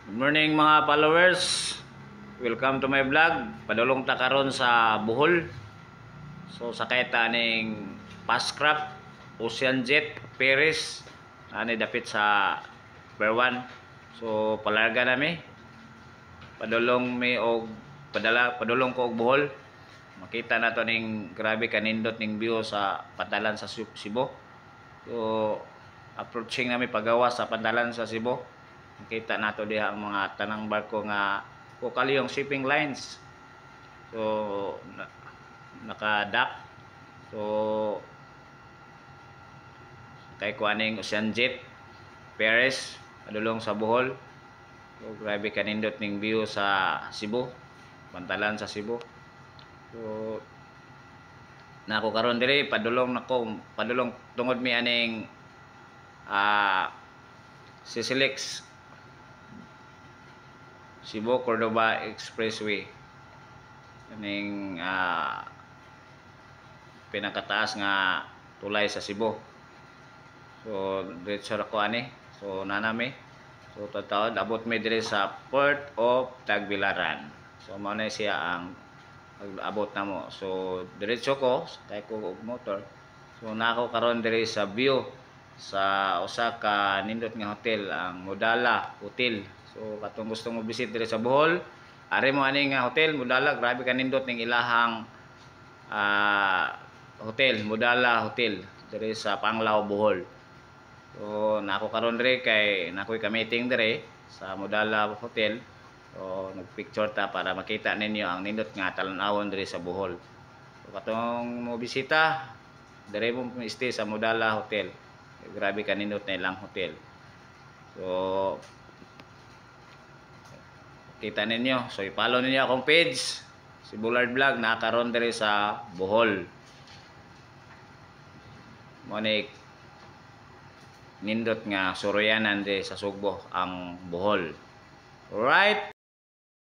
Good morning mga followers. Welcome to my vlog. Padulong ta karon sa Bohol. So sakay ta ning Fastcraft, Ocean Jet, Paris. Ani dapit sa Berwan. So palarga nami. Padulong mi og padulong ko og Bohol. Makita nato ning grabe kanindot ning view sa pantalan sa Cebu. So approaching nami pagawas sa pantalan sa Cebu. Makita nato diha ang mga tanang barko nga yung shipping lines. So naka-dock. So kay kuaning Ocean Jet, Paris, padulong sa Bohol. So grabe kanindot ning view sa Cebu, pantalan sa Cebu. So nako karon diri padulong tungod mi aning CCLX Cebu Cordoba Expressway. Aning pinakataas nga tulay sa Cebu. So diretso ra ko ani. So nanami. So tatawad abot mi diri sa Port of Tagbilaran. So mao na siya ang abot namo. So diretso ko kay ko og motor. So nako karon diri sa view sa usa ka nindot nga hotel, ang Modala Hotel. So katong gusto mo visit diri sa Bohol, ari mo ani nga hotel Modala, grabe ka nindot ning ilahang hotel, Modala Hotel diri sa Panglao, Bohol. So nako karon diri kay nakoy ka meeting diri sa Modala Hotel. So nagpicture ta para makita ninyo ang nindot nga talan-awon diri sa Bohol. So katong mo bisita diri mo stay sa Modala Hotel. Grabe kanindot na ilang hotel. So kita ninyo. So i-follow ninyo akong page, si Bullard Vlog, nakaroon diri sa Bohol. Monik nindot nga suryanan di sa Sugbo ang Bohol. Right?